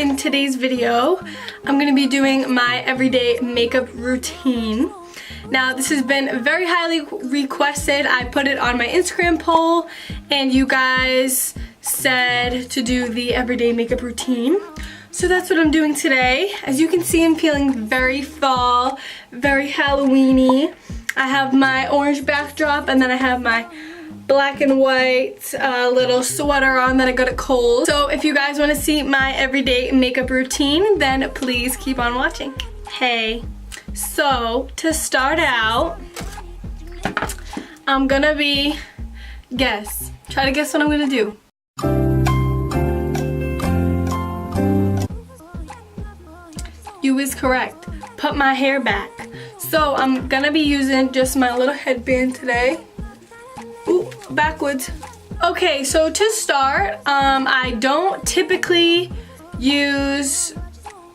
in today's video, I'm going to be doing my everyday makeup routine. Now, this has been very highly requested. I put it on my Instagram poll, and you guys said to do the everyday makeup routine. So that's what I'm doing today. As you can see, I'm feeling very fall, very Halloween-y. I have my orange backdrop, and then I have my black and white little sweater on that I got at Kohl's. So if you guys want to see my everyday makeup routine, then please keep on watching. Hey, so to start out, I'm gonna be, try to guess what I'm gonna do. You is correct. Put my hair back. So I'm gonna be using just my little headband today. Ooh, backwards. Okay, so to start, I don't typically use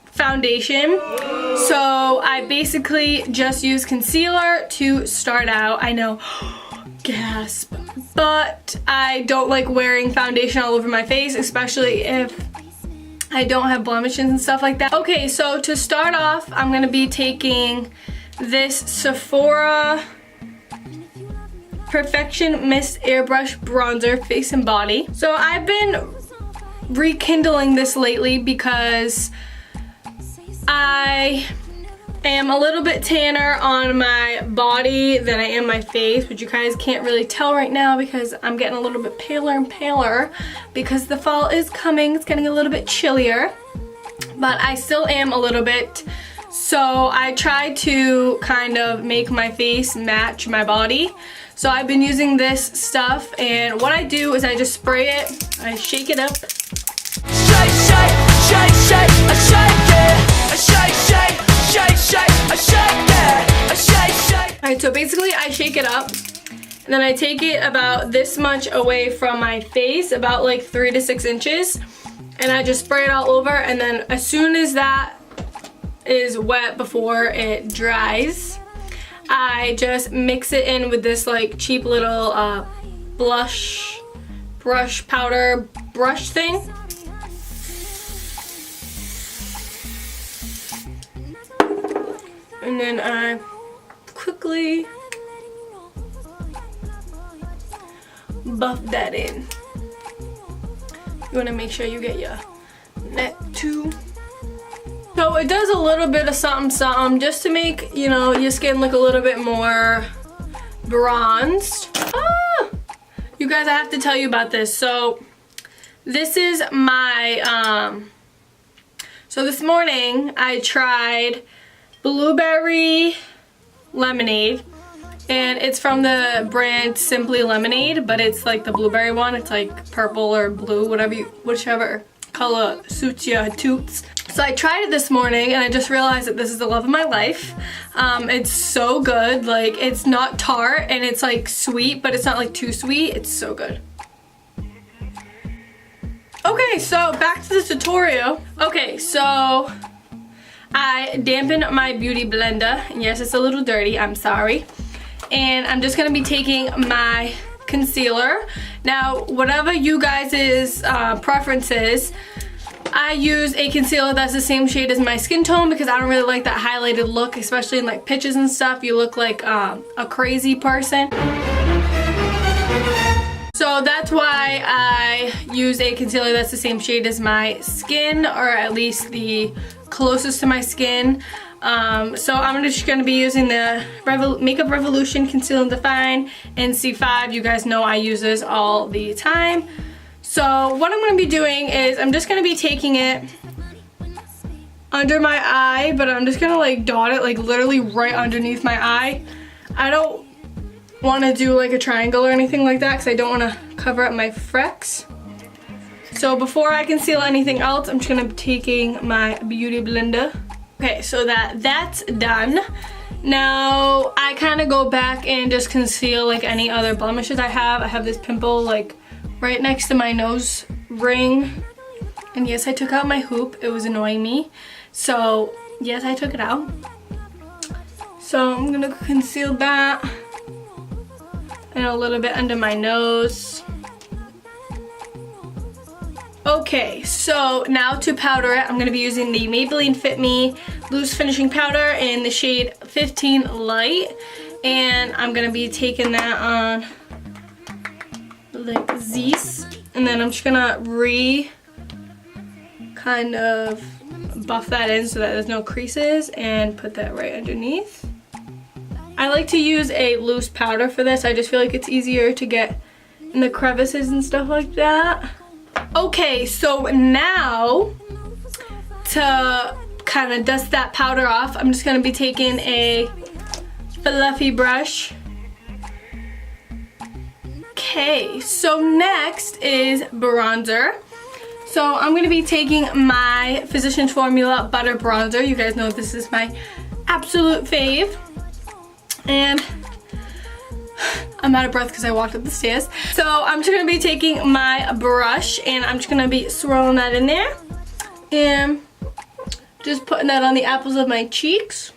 foundation. So I basically just use concealer to start out. I know, gasp. But I don't like wearing foundation all over my face, especially if I don't have blemishes and stuff like that. Okay, so to start off, I'm gonna be taking this Sephora Perfection Mist Airbrush Bronzer Face and Body. So I've been rekindling this lately because I am a little bit tanner on my body than I am my face, which you guys can't really tell right now because I'm getting a little bit paler and paler because the fall is coming. It's getting a little bit chillier, but I still am a little bit. So I try to kind of make my face match my body. So I've been using this stuff, and what I do is I just spray it, I shake it up. Shake, shake, shake, shake, I shake it. I shake, shake, shake, shake, I shake it. I shake, shake. Alright, so basically I shake it up, and then I take it about this much away from my face, about like 3 to 6 inches, and I just spray it all over, and then as soon as that is wet before it dries, I just mix it in with this like cheap little blush brush powder brush thing. And then I quickly buff that in. You want to make sure you get your neck too. So it does a little bit of something something just to make, you know, your skin look a little bit more bronzed. Ah! You guys, I have to tell you about this. So this is my, so this morning I tried blueberry lemonade, and it's from the brand Simply Lemonade, but it's like the blueberry one. It's like purple or blue, whichever color suits your toots. So I tried it this morning, and I just realized that this is the love of my life. It's so good. Like, it's not tart, and it's like sweet, but it's not like too sweet. It's so good. Okay, so back to the tutorial. Okay, so I dampened my beauty blender. Yes, it's a little dirty, I'm sorry. And I'm just gonna be taking my concealer. Now, whatever you guys' preference is, I use a concealer that's the same shade as my skin tone because I don't really like that highlighted look, especially in like pictures and stuff. You look like a crazy person. So that's why I use a concealer that's the same shade as my skin, or at least the closest to my skin. So I'm just going to be using the Makeup Revolution Conceal and Define NC5. You guys know I use this all the time. So what I'm going to be doing is I'm just going to be taking it under my eye, but I'm just going to like dot it like literally right underneath my eye. I don't want to do like a triangle or anything like that because I don't want to cover up my frecks. So before I conceal anything else, I'm just going to be taking my beauty blender. Okay, so that's done. Now I kind of go back and just conceal like any other blemishes I have. I have this pimple like right next to my nose ring, and yes, I took out my hoop. It was annoying me, so yes, I took it out. So I'm gonna conceal that and a little bit under my nose. Okay. Okay, so now to powder it, I'm going to be using the Maybelline Fit Me Loose Finishing Powder in the shade 15 Light. And I'm going to be taking that on like this. And then I'm just going to kind of buff that in so that there's no creases and put that right underneath. I like to use a loose powder for this. I just feel like it's easier to get in the crevices and stuff like that. Okay, so now to kind of dust that powder off, I'm just going to be taking a fluffy brush. Okay, so next is bronzer. So I'm going to be taking my Physicians Formula Butter Bronzer. You guys know this is my absolute fave. And I'm out of breath because I walked up the stairs. So I'm just going to be taking my brush and I'm just going to be swirling that in there. And just putting that on the apples of my cheeks.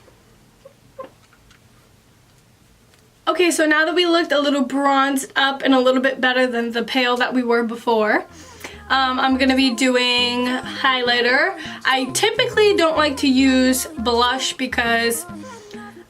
Okay, so now that we looked a little bronzed up and a little bit better than the pale that we were before, I'm going to be doing highlighter. I typically don't like to use blush because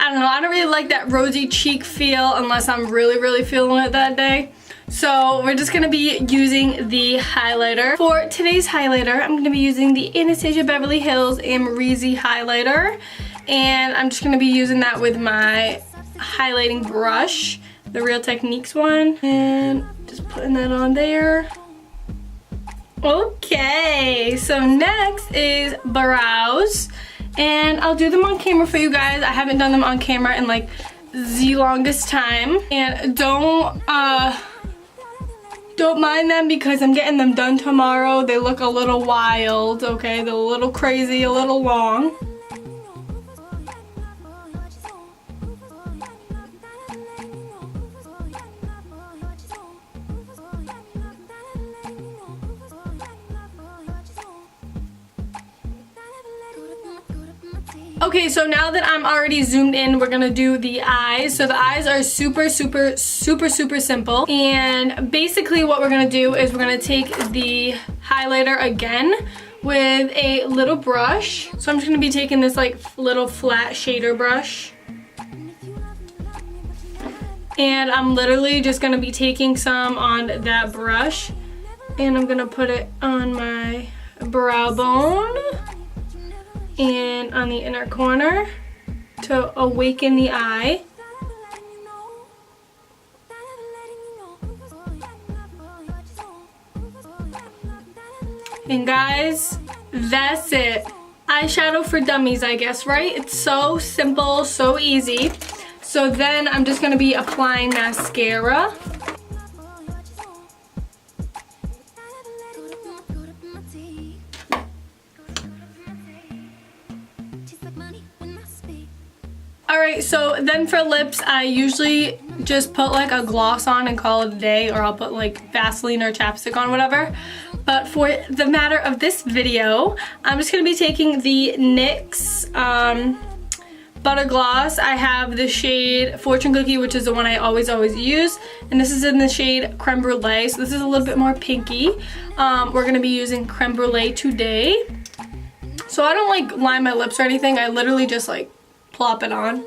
I don't know, I don't really like that rosy cheek feel unless I'm really feeling it that day. So we're just going to be using the highlighter. For today's highlighter, I'm going to be using the Anastasia Beverly Hills Amrezy highlighter. And I'm just going to be using that with my highlighting brush, the Real Techniques one. And just putting that on there. Okay, so next is brows. And I'll do them on camera for you guys. I haven't done them on camera in like the longest time. And don't mind them because I'm getting them done tomorrow. They look a little wild, okay? They're a little crazy, a little long. Okay, so now that I'm already zoomed in, we're gonna do the eyes. So the eyes are super simple. And basically what we're gonna do is we're gonna take the highlighter again with a little brush. So I'm just gonna be taking this like little flat shader brush. And I'm literally just gonna be taking some on that brush. And I'm gonna put it on my brow bone. And on the inner corner to awaken the eye. And guys, that's it. Eyeshadow for dummies, I guess, right? It's so simple, so easy. So then I'm just gonna be applying mascara. Alright, so then for lips, I usually just put like a gloss on and call it a day, or I'll put like Vaseline or chapstick on, whatever. But for the matter of this video, I'm just going to be taking the NYX Butter Gloss. I have the shade Fortune Cookie, which is the one I always use. And this is in the shade Creme Brulee, so this is a little bit more pinky. We're going to be using Creme Brulee today. So I don't like line my lips or anything, I literally just like plop it on.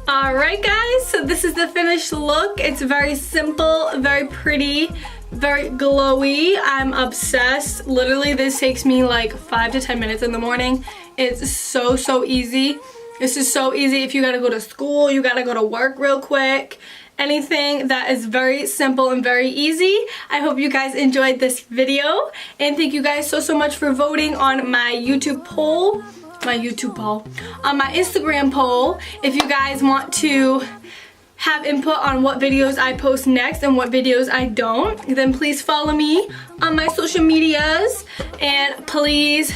Alright guys, so this is the finished look. It's very simple, very pretty, very glowy. I'm obsessed. Literally this takes me like 5 to 10 minutes in the morning. It's so easy. This is so easy if you gotta go to school, you gotta go to work real quick. Anything that is very simple and very easy. I hope you guys enjoyed this video, and thank you guys so much for voting on my YouTube poll, on my Instagram poll. If you guys want to have input on what videos I post next and what videos I don't, then please follow me on my social medias, and please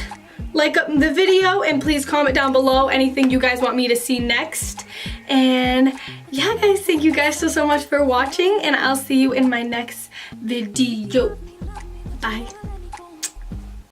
like up the video, and please comment down below anything you guys want me to see next. And yeah guys, thank you guys so much for watching, and I'll see you in my next video. Bye.